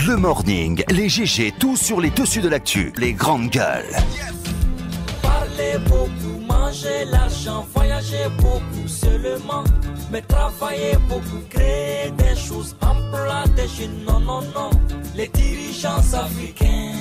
Le morning, les GG, tout sur les dessus de l'actu, les grandes gueules. Parler beaucoup, manger l'argent, voyager beaucoup seulement, mais travailler beaucoup, créer des choses, emploi des jeunes, non, non, non. Les dirigeants africains,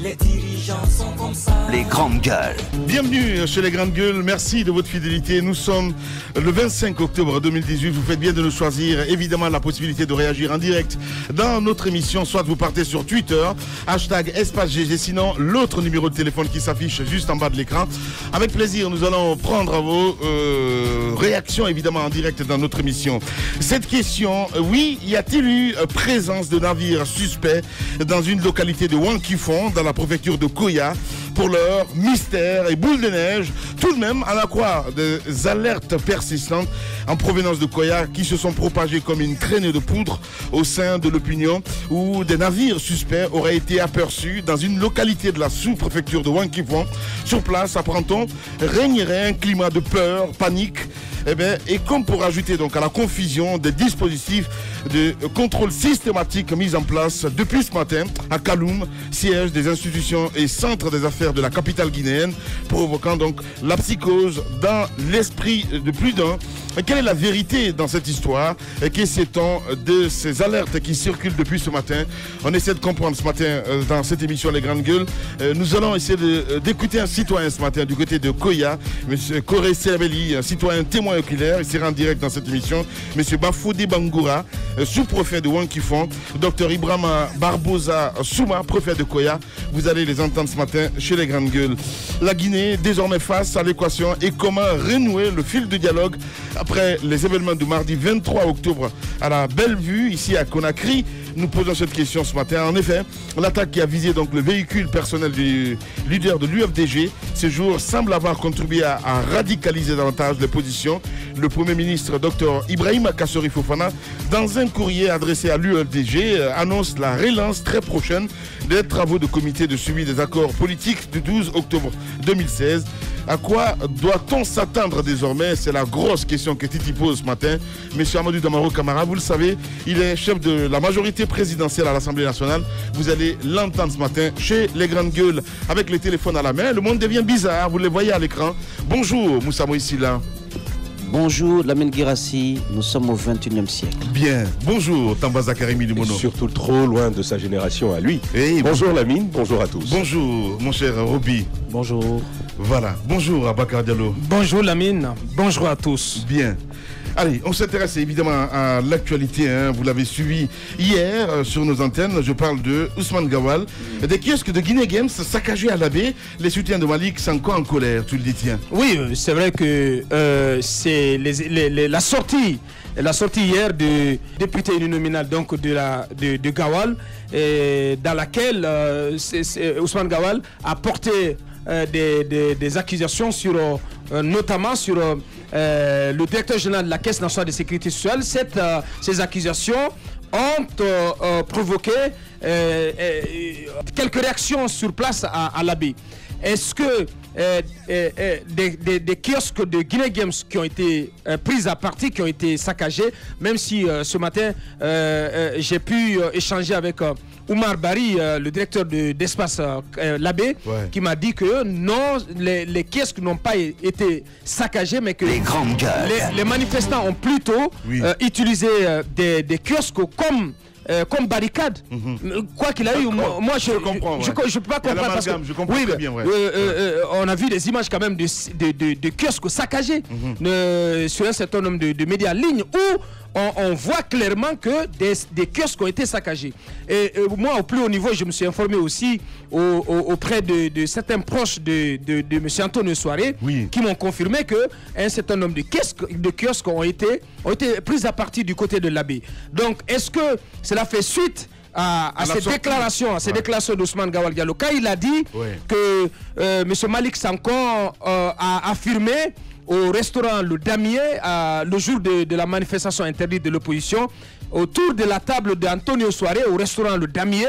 les dirigeants sont comme ça. Les grandes gueules. Bienvenue chez les grandes gueules, merci de votre fidélité. Nous sommes le 25 octobre 2018, vous faites bien de nous choisir. Évidemment la possibilité de réagir en direct dans notre émission, soit vous partez sur Twitter, hashtag #GG, sinon l'autre numéro de téléphone qui s'affiche juste en bas de l'écran. Avec plaisir, nous allons prendre vos réactions évidemment en direct dans notre émission. Cette question, oui, y a-t-il eu présence de navires suspects dans une localité de Wankifon, dans la préfecture de Koya? Pour l'heure, mystère et boule de neige, tout de même à la croire des alertes persistantes en provenance de Koya qui se sont propagées comme une traînée de poudre au sein de l'opinion, où des navires suspects auraient été aperçus dans une localité de la sous-préfecture de Wankifon. Sur place, apprend-on, régnerait un climat de peur, panique. Et comme pour ajouter donc à la confusion des dispositifs de contrôle systématique mis en place depuis ce matin à Kaloum, siège des institutions et centre des affaires de la capitale guinéenne, provoquant donc la psychose dans l'esprit de plus d'un. Quelle est la vérité dans cette histoire? Qu'est sait-on de ces alertes qui circulent depuis ce matin? On essaie de comprendre ce matin dans cette émission Les Grandes Gueules. Nous allons essayer d'écouter un citoyen ce matin du côté de Koya, M. Koré Serabeli, un citoyen témoin oculaire. Il sera en direct dans cette émission. M. Bafoudi Bangoura, sous-préfet de Wankifon. Dr Ibrahima Barbosa Souma, préfet de Koya. Vous allez les entendre ce matin chez Les Grandes Gueules. La Guinée, désormais face à l'équation, et comment renouer le fil de dialogue après les événements du mardi 23 octobre à la Bellevue, ici à Conakry. Nous posons cette question ce matin. En effet, l'attaque qui a visé donc le véhicule personnel du leader de l'UFDG ce jour semble avoir contribué à radicaliser davantage les positions. Le Premier ministre Dr Ibrahima Kassori Fofana, dans un courrier adressé à l'UFDG, annonce la relance très prochaine des travaux de comité de suivi des accords politiques du 12 octobre 2016. À quoi doit-on s'attendre désormais? C'est la grosse question que Titi pose ce matin. Monsieur Amadou Damaro Camara, vous le savez, il est chef de la majorité présidentielle à l'Assemblée nationale. Vous allez l'entendre ce matin chez les grandes gueules avec les téléphones à la main. Le monde devient bizarre, vous les voyez à l'écran. Bonjour Moussa Moïsila. Bonjour Lamine Girassi, nous sommes au 21e siècle. Bien, bonjour Tambaza Karimi Limono. Surtout trop loin de sa génération à lui. Hey, bonjour Lamine, bonjour à tous. Bonjour mon cher Roby. Bonjour. Voilà, bonjour Abakar Diallo. Bonjour Lamine, bonjour à tous. Bien. Allez, on s'intéresse évidemment à l'actualité, hein. Vous l'avez suivi hier sur nos antennes. Je parle de Ousmane Gawal. Des kiosques de Guinée Games saccagés à la baie. Les soutiens de Malik sont encore en colère, tu le dis, tiens. Oui, c'est vrai que c'est la sortie hier du député uninominal donc de Gawal, dans laquelle Ousmane Gawal a porté des accusations sur, notamment sur le directeur général de la Caisse nationale de sécurité sociale. Ces accusations ont provoqué quelques réactions sur place à l'Abbé. Est-ce que des kiosques de Guinée Games qui ont été pris à partie, qui ont été saccagés, même si ce matin j'ai pu échanger avec Oumar Bari, le directeur d'Espace l'Abbé, ouais, qui m'a dit que non, les kiosques n'ont pas été saccagés, mais que les manifestants ont plutôt utilisé des kiosques comme barricade. Quoi qu'il a eu, moi je peux pas comprendre parce que oui, bien, ouais. On a vu des images quand même de kiosques saccagés sur un certain nombre de médias en ligne où on voit clairement que des kiosques ont été saccagés. Et moi, au plus haut niveau, je me suis informé aussi auprès de certains proches de M. Antonio Soare, oui, qui m'ont confirmé qu'un certain nombre de kiosques ont été pris à partie du côté de l'Abbé. Donc, est-ce que cela fait suite à ces déclarations, déclarations d'Ousmane Gawal Diallo, quand il a dit que M. Malik Sanko a affirmé au restaurant Le Damier, le jour de la manifestation interdite de l'opposition, autour de la table d'Antonio Soare au restaurant Le Damier,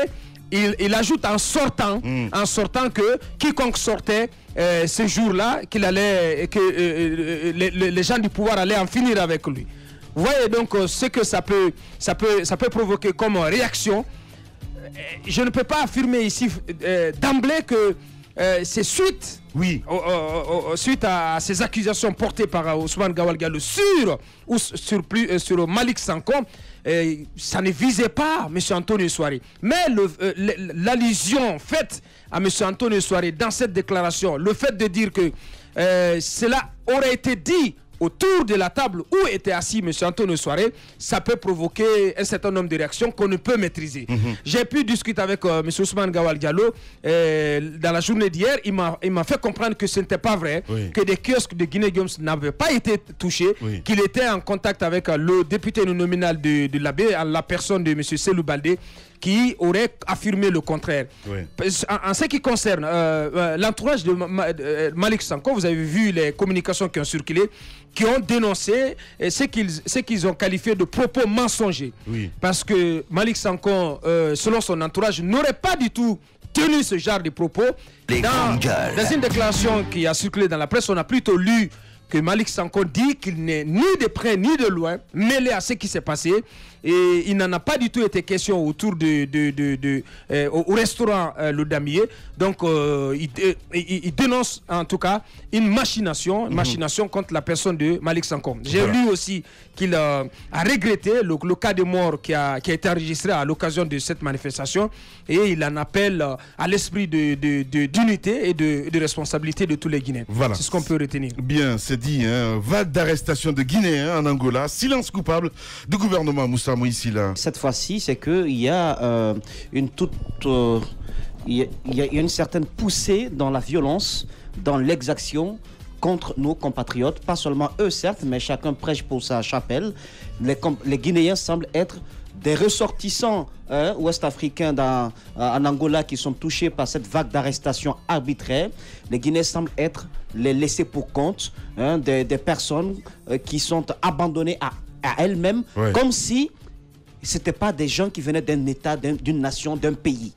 il ajoute en sortant que quiconque sortait ce jour-là, que les gens du pouvoir allaient en finir avec lui. Vous voyez donc ce que ça peut provoquer comme réaction. je ne peux pas affirmer ici d'emblée que c'est suite à ces accusations portées par Ousmane Gawal Diallo sur Malick Sanko. Ça ne visait pas M. Antonio Souare. Mais l'allusion faite à M. Antonio Souare dans cette déclaration, le fait de dire que cela aurait été dit autour de la table où était assis M. Antonio Souare, ça peut provoquer un certain nombre de réactions qu'on ne peut maîtriser. J'ai pu discuter avec M. Ousmane Gawal Diallo dans la journée d'hier. Il m'a fait comprendre que ce n'était pas vrai, que des kiosques de Guinée-Guillaume n'avaient pas été touchés, qu'il était en contact avec le député nominal de l'AB, la personne de M. Selou Baldé, qui aurait affirmé le contraire. En ce qui concerne l'entourage de Malick Sanko, vous avez vu les communications qui ont circulé, qui ont dénoncé ce qu'ils ont qualifié de propos mensongers. Parce que Malick Sanko, selon son entourage, n'aurait pas du tout tenu ce genre de propos. Dans une déclaration qui a circulé dans la presse, on a plutôt lu que Malick Sanko dit qu'il n'est ni de près ni de loin mêlé à ce qui s'est passé, et il n'en a pas du tout été question autour au restaurant Le Damier. Donc il dénonce en tout cas une machination contre la personne de Malick Sanko. J'ai lu aussi qu'il a regretté le cas de mort qui a été enregistré à l'occasion de cette manifestation, et il en appelle à l'esprit d'unité et de responsabilité de tous les Guinéens. Voilà. C'est ce qu'on peut retenir. Bien, c'est dit. Vague d'arrestation de Guinéens en Angola. Silence coupable du gouvernement Moussa Moïsila. Cette fois-ci, c'est qu'il y a il y a une certaine poussée dans la violence, dans l'exaction contre nos compatriotes. Pas seulement eux, certes, mais chacun prêche pour sa chapelle. Les Guinéens semblent être des ressortissants ouest-africains en Angola qui sont touchés par cette vague d'arrestation arbitraire. Les Guinéens semblent être les laissés pour compte, des personnes qui sont abandonnées à elles-mêmes, comme si ce n'étaient pas des gens qui venaient d'un État, d'une nation, d'un pays.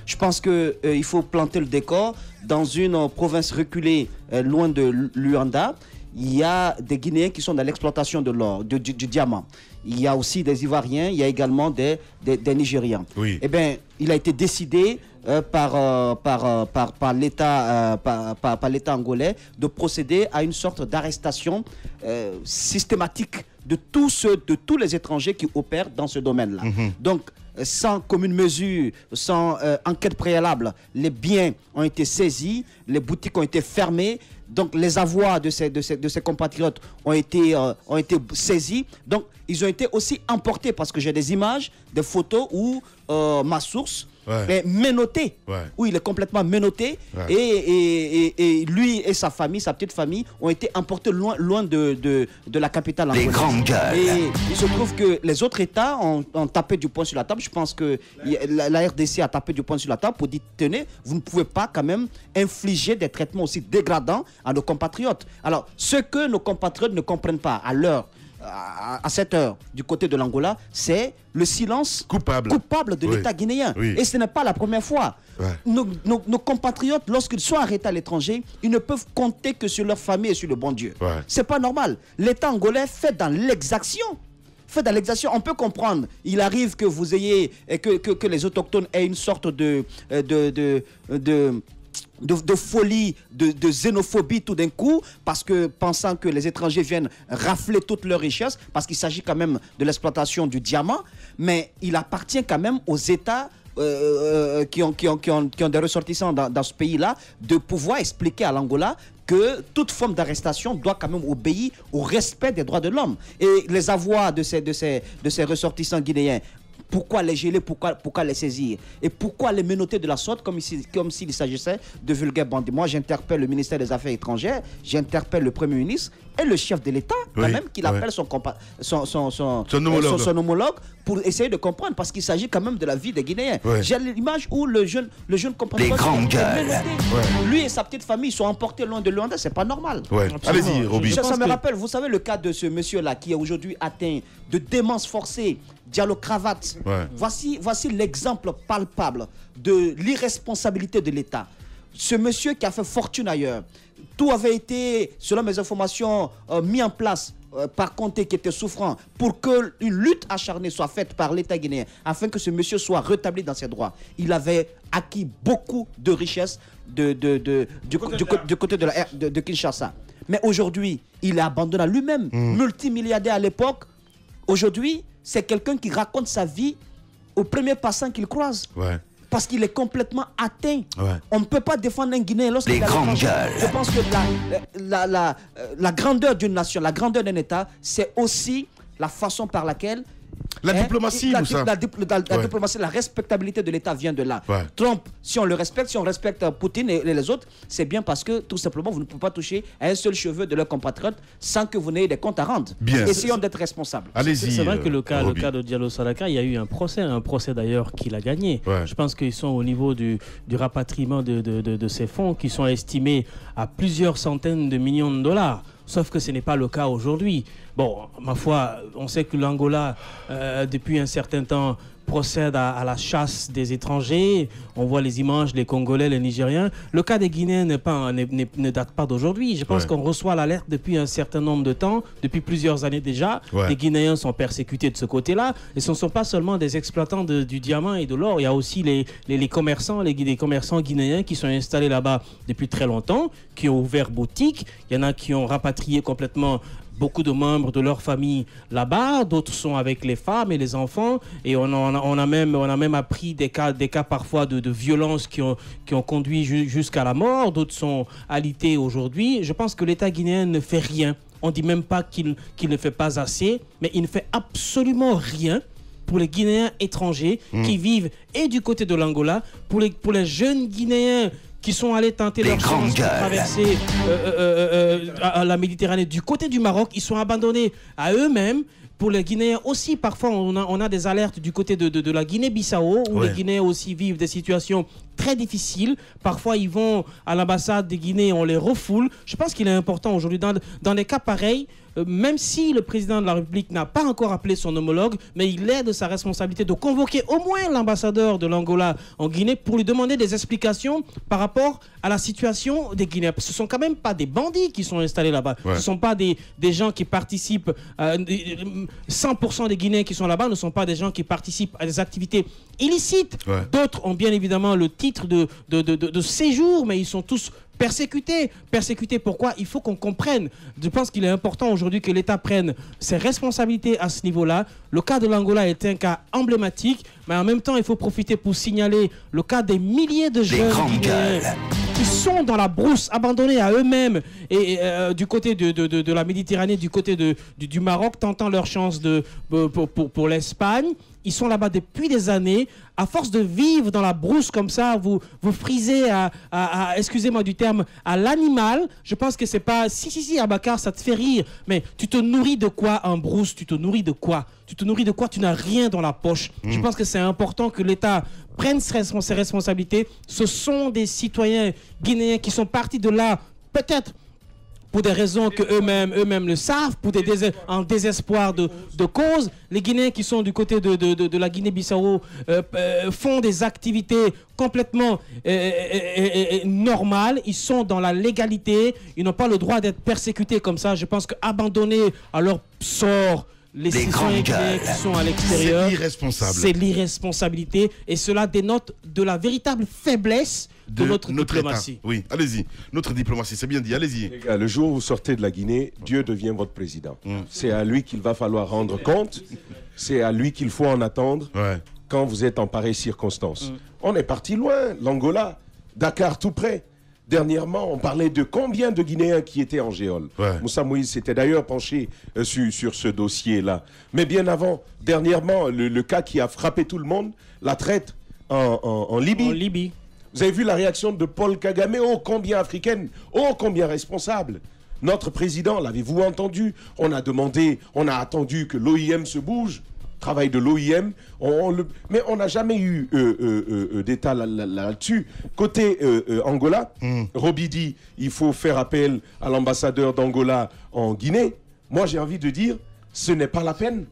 Je pense qu'il faut planter le décor. Dans une province reculée, loin de Luanda, il y a des Guinéens qui sont dans l'exploitation de l'or, du diamant. Il y a aussi des Ivoiriens, il y a également des Nigérians. Eh bien, il a été décidé par l'État angolais de procéder à une sorte d'arrestation systématique de tous les étrangers qui opèrent dans ce domaine-là. Donc, sans commune mesure, sans enquête préalable, les biens ont été saisis, les boutiques ont été fermées, donc les avoirs de ces compatriotes ont été saisis. Donc, ils ont été aussi emportés, parce que j'ai des images, des photos où ma source est menotté, où il est complètement menotté, et lui et sa famille, sa petite famille, ont été emportés loin de la capitale angolaise. Les grandes gueules. Et il se trouve que les autres États ont tapé du poing sur la table. Je pense que la RDC a tapé du poing sur la table pour dire, tenez, vous ne pouvez pas quand même infliger des traitements aussi dégradants à nos compatriotes. Alors, ce que nos compatriotes ne comprennent pas à cette heure du côté de l'Angola, c'est le silence coupable de l'État guinéen. Et ce n'est pas la première fois. Nos compatriotes, lorsqu'ils sont arrêtés à l'étranger, ils ne peuvent compter que sur leur famille et sur le bon Dieu. C'est pas normal. L'État angolais fait dans l'exaction. On peut comprendre. Il arrive que vous ayez que les autochtones aient une sorte de folie, de xénophobie tout d'un coup, parce que pensant que les étrangers viennent rafler toutes leurs richesses, parce qu'il s'agit quand même de l'exploitation du diamant, mais il appartient quand même aux États qui ont des ressortissants dans ce pays-là, de pouvoir expliquer à l'Angola que toute forme d'arrestation doit quand même obéir au respect des droits de l'homme. Et les avoirs de ces ressortissants guinéens, pourquoi les geler, pourquoi les saisir? Et pourquoi les menotter de la sorte comme s'il s'agissait de vulgaires bandits? Moi, j'interpelle le ministère des Affaires étrangères, j'interpelle le Premier ministre et le chef de l'État, quand même, qu'il appelle son homologue pour essayer de comprendre, parce qu'il s'agit quand même de la vie des Guinéens. J'ai l'image où le jeune compatriote lui et sa petite famille sont emportés loin de Luanda, c'est pas normal. Allez-y, Roby. Ça me rappelle, vous savez, le cas de ce monsieur-là qui est aujourd'hui atteint de démence forcée, Diallo Cravate. Voici l'exemple palpable de l'irresponsabilité de l'État. Ce monsieur qui a fait fortune ailleurs, tout avait été, selon mes informations, mis en place par Conté qui était souffrant, pour qu'une lutte acharnée soit faite par l'État guinéen, afin que ce monsieur soit rétabli dans ses droits. Il avait acquis beaucoup de richesses du côté de Kinshasa. Mais aujourd'hui, il est abandonné à lui-même, multimilliardaire à l'époque. Aujourd'hui, c'est quelqu'un qui raconte sa vie au premier passant qu'il croise. Ouais. Parce qu'il est complètement atteint. Ouais. On ne peut pas défendre un Guinéen lorsqu'il a grandes gueules. Je pense que la grandeur d'une nation, la grandeur d'un État, c'est aussi la façon par laquelle la diplomatie, la diplomatie, la respectabilité de l'État vient de là. Ouais. Trump, si on le respecte, si on respecte Poutine et les autres, c'est bien parce que tout simplement vous ne pouvez pas toucher à un seul cheveu de leurs compatriotes sans que vous n'ayez des comptes à rendre. Bien. Essayons d'être responsables. Allez-y. C'est vrai que le cas de Diallo Salaka, il y a eu un procès d'ailleurs qu'il a gagné. Ouais. Je pense qu'ils sont au niveau du rapatriement de ces fonds qui sont estimés à plusieurs centaines de millions de dollars. Sauf que ce n'est pas le cas aujourd'hui. Bon, ma foi, on sait que l'Angola, depuis un certain temps, procède à la chasse des étrangers. On voit les images, les Congolais, les Nigériens. Le cas des Guinéens ne date pas d'aujourd'hui. Je pense qu'on reçoit l'alerte depuis un certain nombre de temps, depuis plusieurs années déjà. Ouais. Les Guinéens sont persécutés de ce côté-là. Et ce ne sont pas seulement des exploitants du diamant et de l'or. Il y a aussi les commerçants, les commerçants guinéens qui sont installés là-bas depuis très longtemps, qui ont ouvert boutique. Il y en a qui ont rapatrié complètement beaucoup de membres de leur famille là-bas, d'autres sont avec les femmes et les enfants, et on a même appris des cas parfois de violence qui ont conduit jusqu'à la mort, d'autres sont alités aujourd'hui. Je pense que l'État guinéen ne fait rien. On ne dit même pas qu'il ne fait pas assez, mais il ne fait absolument rien pour les Guinéens étrangers qui vivent et du côté de l'Angola, pour les jeunes Guinéens qui sont allés tenter leur chance de traverser la Méditerranée du côté du Maroc. Ils sont abandonnés à eux-mêmes. Pour les Guinéens aussi, parfois, on a des alertes du côté de la Guinée-Bissau, où les Guinéens aussi vivent des situations très difficiles. Parfois, ils vont à l'ambassade des Guinées, on les refoule. Je pense qu'il est important aujourd'hui, dans des cas pareils, même si le président de la République n'a pas encore appelé son homologue, mais il est de sa responsabilité de convoquer au moins l'ambassadeur de l'Angola en Guinée pour lui demander des explications par rapport à la situation des Guinéens. Ce ne sont quand même pas des bandits qui sont installés là-bas. Ce ne sont pas des gens qui participent. 100% des Guinéens qui sont là-bas ne sont pas des gens qui participent à des activités illicites. D'autres ont bien évidemment le titre de séjour, mais ils sont tous persécutés. Persécutés pourquoi? Il faut qu'on comprenne. Je pense qu'il est important aujourd'hui que l'État prenne ses responsabilités à ce niveau-là. Le cas de l'Angola est un cas emblématique, mais en même temps, il faut profiter pour signaler le cas des milliers de jeunes Guinéens qui sont dans la brousse, abandonnés à eux-mêmes, et du côté de la Méditerranée, du côté du Maroc, tentant leur chance pour l'Espagne. Ils sont là-bas depuis des années. À force de vivre dans la brousse comme ça, vous frisez excusez-moi du terme, à l'animal. Je pense que c'est pas... Si, Abakar, ça te fait rire. Mais tu te nourris de quoi en brousse? Tu te nourris de quoi? Tu n'as rien dans la poche. Je pense que c'est important que l'État prenne ses responsabilités. Ce sont des citoyens guinéens qui sont partis de là, peut-être pour des raisons que eux-mêmes le savent, en désespoir de cause. Les Guinéens qui sont du côté de la Guinée-Bissau font des activités complètement normales. Ils sont dans la légalité. Ils n'ont pas le droit d'être persécutés comme ça. Je pense qu'abandonner à leur sort les citoyens guinéens qui sont à l'extérieur, c'est l'irresponsabilité. Et cela dénote de la véritable faiblesse de notre diplomatie. État. Oui, allez-y. Notre diplomatie, c'est bien dit, allez-y. Les gars, le jour où vous sortez de la Guinée, Dieu devient votre président. C'est à lui qu'il va falloir rendre compte. C'est à lui qu'il faut en attendre quand vous êtes en pareille circonstance. On est parti loin, l'Angola, Dakar tout près. Dernièrement, on parlait de combien de Guinéens qui étaient en géole. Moussa Moïse s'était d'ailleurs penché sur ce dossier-là. Mais bien avant, dernièrement, le cas qui a frappé tout le monde, la traite en Libye. En Libye. Vous avez vu la réaction de Paul Kagame, oh combien africaine, oh combien responsable. Notre président, l'avez-vous entendu? On a attendu que l'OIM se bouge. Travail de l'OIM, mais on n'a jamais eu d'état là-dessus. Côté Angola, Roby dit il faut faire appel à l'ambassadeur d'Angola en Guinée. Moi, j'ai envie de dire, ce n'est pas la peine.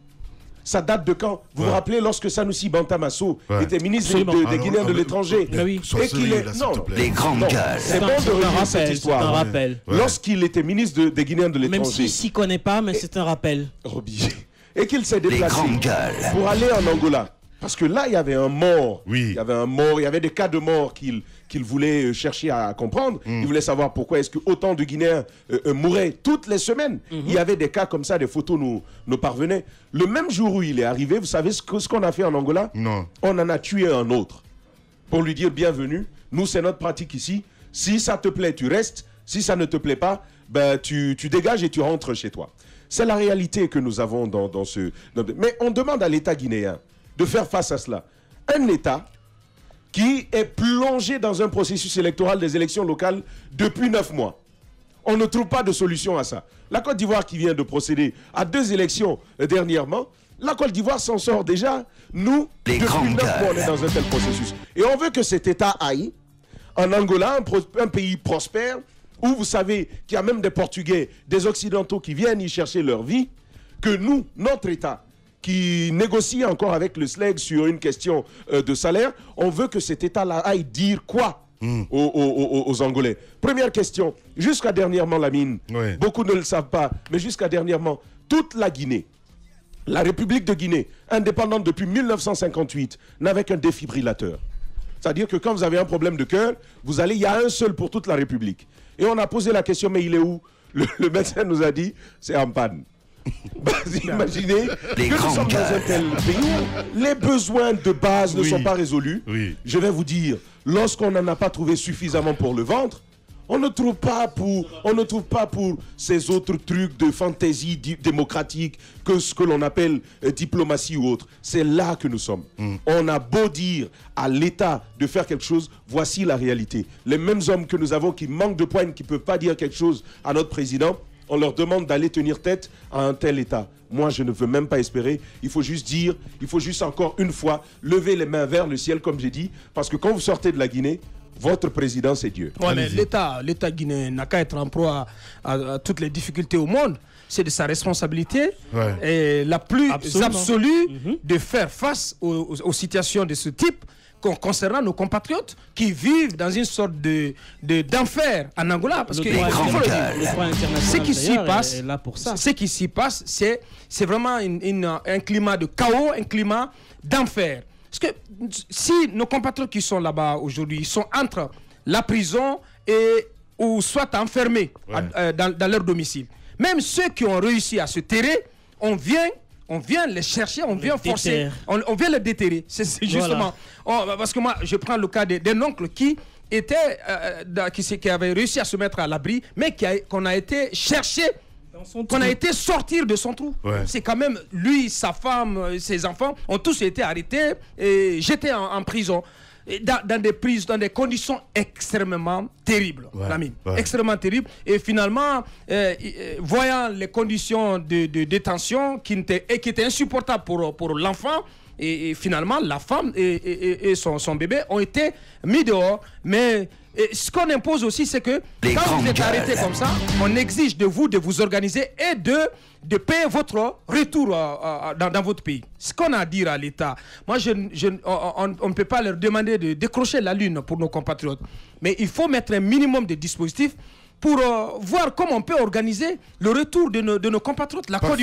Ça date de quand? Vous vous rappelez lorsque Sanoussi Bantamasso était ministre des Guinéens de l'étranger et qu'il est... Non, les grandes gueules. C'est bon de revivre cette histoire. C'est un rappel. Lorsqu'il était ministre des Guinéens de l'étranger... Même s'il s'y connaît pas, mais c'est un rappel. Roby. Et qu'il s'est déplacé grandes gueules. pour aller en Angola. Parce que là, il y avait un mort. Oui. Il y avait un mort, il y avait des cas de mort qu'il voulait chercher à comprendre. Il voulait savoir pourquoi est-ce que autant de Guinéens mouraient toutes les semaines. Il y avait des cas comme ça, des photos nous parvenaient. Le même jour où il est arrivé, vous savez ce qu'on a fait en Angola? Non. On en a tué un autre. Pour lui dire bienvenue, nous c'est notre pratique ici. Si ça te plaît, tu restes. Si ça ne te plaît pas, ben, tu dégages et tu rentres chez toi. C'est la réalité que nous avons dans ce... Mais on demande à l'État guinéen de faire face à cela. Un État qui est plongé dans un processus électoral des élections locales depuis 9 mois. On ne trouve pas de solution à ça. La Côte d'Ivoire qui vient de procéder à 2 élections dernièrement, la Côte d'Ivoire s'en sort déjà. Nous, depuis 9 mois, on est dans un tel processus. Et on veut que cet État aille en Angola, un pays prospère, où vous savez qu'il y a même des Portugais, des Occidentaux qui viennent y chercher leur vie, que nous, notre État, qui négocie encore avec le SLEG sur une question de salaire, on veut que cet État-là aille dire quoi aux Angolais. Première question, jusqu'à dernièrement, Lamine, beaucoup ne le savent pas, mais jusqu'à dernièrement, toute la Guinée, la République de Guinée, indépendante depuis 1958, n'avait qu'un défibrillateur. C'est-à-dire que quand vous avez un problème de cœur, vous allez, il y a un seul pour toute la République. Et on a posé la question, mais il est où? Le médecin nous a dit, c'est en panne. Vous imaginez que nous sommes dans un tel pays où les besoins de base ne sont pas résolus. Je vais vous dire, lorsqu'on n'en a pas trouvé suffisamment pour le ventre, on ne trouve pas pour ces autres trucs de fantaisie démocratique que ce que l'on appelle diplomatie ou autre. C'est là que nous sommes. On a beau dire à l'État de faire quelque chose, voici la réalité. Les mêmes hommes que nous avons qui manquent de poigne, qui ne peuvent pas dire quelque chose à notre président, on leur demande d'aller tenir tête à un tel État. Moi, je ne veux même pas espérer. Il faut juste dire, il faut juste encore une fois lever les mains vers le ciel, comme j'ai dit, parce que quand vous sortez de la Guinée, votre président, c'est Dieu. Ouais, mais l'État guinéen n'a qu'à être en proie à toutes les difficultés au monde. C'est de sa responsabilité et la plus absolue de faire face aux situations de ce type concernant nos compatriotes qui vivent dans une sorte d'enfer en Angola. Parce que ce qui s'y passe, c'est vraiment un climat de chaos, un climat d'enfer. Parce que si nos compatriotes qui sont là-bas aujourd'hui, ils sont entre la prison ou soit enfermés dans leur domicile. Même ceux qui ont réussi à se terrer, on vient les chercher, on vient forcer, on vient les déterrer. C'est justement... parce que moi, je prends le cas d'un oncle qui avait réussi à se mettre à l'abri, mais qu'on a été chercher, qu'on a été sortir de son trou. C'est quand même, lui, sa femme, ses enfants ont tous été arrêtés et jetés en prison. Dans des conditions extrêmement terribles, extrêmement terribles. Et finalement, voyant les conditions de détention qui étaient insupportables pour l'enfant, et finalement, la femme et son bébé ont été mis dehors. Mais ce qu'on impose aussi, c'est que quand vous êtes arrêté comme ça, on exige de vous de vous organiser et de payer votre retour dans votre pays. Ce qu'on a à dire à l'État, moi, on ne peut pas leur demander de décrocher la lune pour nos compatriotes. Mais il faut mettre un minimum de dispositifs pour voir comment on peut organiser le retour de nos compatriotes. La Côte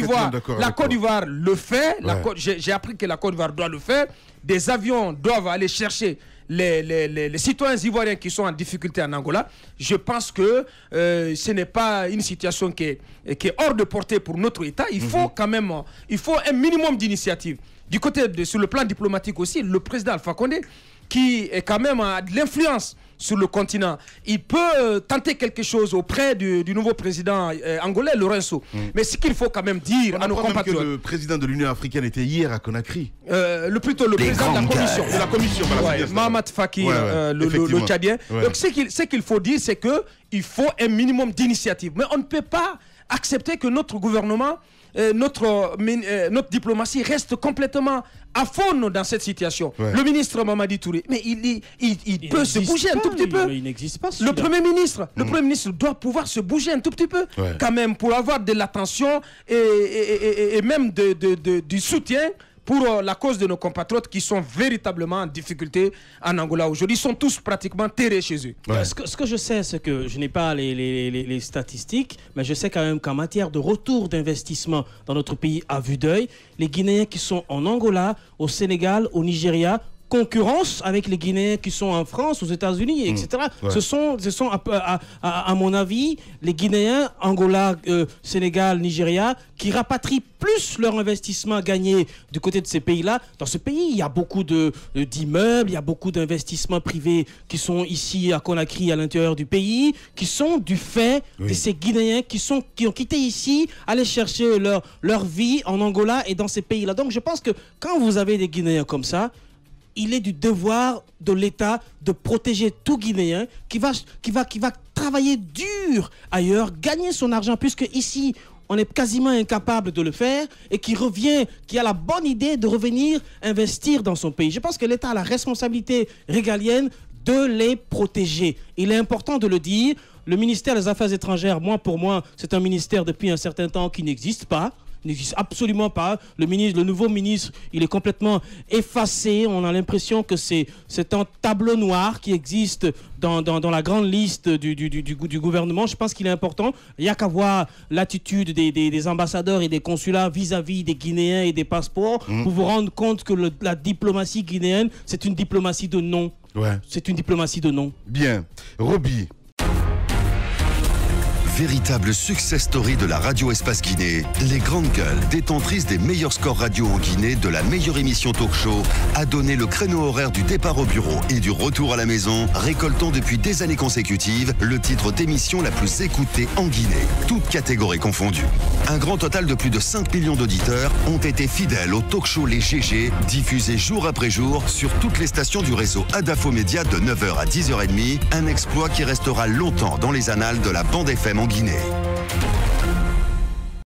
d'Ivoire le fait. J'ai appris que la Côte d'Ivoire doit le faire. Des avions doivent aller chercher les citoyens ivoiriens qui sont en difficulté en Angola. Je pense que ce n'est pas une situation qui est hors de portée pour notre État. Il faut quand même un minimum d'initiative. Du côté sur le plan diplomatique aussi, le président Alpha Condé, qui est quand même a de l'influence sur le continent, il peut tenter quelque chose auprès du nouveau président angolais, Lourenço. Mais ce qu'il faut quand même dire à nos compatriotes... que le président de l'Union africaine était hier à Conakry. Plutôt le président de la commission. Mahamat Faki, le Tchadien. Donc ce qu'il faut dire, c'est qu'il faut un minimum d'initiative. Mais on ne peut pas accepter que notre gouvernement notre diplomatie reste complètement aphone dans cette situation. Le ministre Mamadi Touré, mais il peut se bouger un tout petit peu. Il n'existe pas. Le Premier ministre doit pouvoir se bouger un tout petit peu, quand même, pour avoir de l'attention et même du soutien pour la cause de nos compatriotes qui sont véritablement en difficulté en Angola aujourd'hui. Ils sont tous pratiquement terrés chez eux. Ce que je sais, c'est que je n'ai pas les statistiques, mais je sais quand même qu'en matière de retour d'investissement dans notre pays à vue d'œil, les Guinéens qui sont en Angola, au Sénégal, au Nigeria, concurrence avec les Guinéens qui sont en France, aux États-Unis, etc. Ce sont à mon avis, les Guinéens, Angola, Sénégal, Nigeria, qui rapatrient plus leur investissement gagné du côté de ces pays-là. Dans ce pays, il y a beaucoup d'immeubles, il y a beaucoup d'investissements privés qui sont ici à Conakry, à l'intérieur du pays, qui sont du fait de ces Guinéens qui ont quitté ici, aller chercher leur vie en Angola et dans ces pays-là. Donc je pense que quand vous avez des Guinéens comme ça, il est du devoir de l'État de protéger tout Guinéen qui va travailler dur ailleurs, gagner son argent, puisque ici, on est quasiment incapable de le faire, et qui a la bonne idée de revenir investir dans son pays. Je pense que l'État a la responsabilité régalienne de les protéger. Il est important de le dire. Le ministère des Affaires étrangères, pour moi, c'est un ministère depuis un certain temps qui n'existe pas. N'existe absolument pas. Le nouveau ministre, il est complètement effacé. On a l'impression que c'est un tableau noir qui existe dans la grande liste du gouvernement. Je pense qu'il est important. Il n'y a qu'à voir l'attitude des ambassadeurs et des consulats vis-à-vis des Guinéens et des passeports pour vous rendre compte que la diplomatie guinéenne, c'est une diplomatie de non. C'est une diplomatie de non. Bien. Roby. Véritable success story de la radio Espace Guinée, les grandes gueules, détentrices des meilleurs scores radio en Guinée, de la meilleure émission talk show, a donné le créneau horaire du départ au bureau et du retour à la maison, récoltant depuis des années consécutives le titre d'émission la plus écoutée en Guinée, toutes catégories confondues. Un grand total de plus de 5 millions d'auditeurs ont été fidèles au talk show Les GG, diffusé jour après jour sur toutes les stations du réseau Adafo Média de 9h à 10h30, un exploit qui restera longtemps dans les annales de la bande FM en Guinée.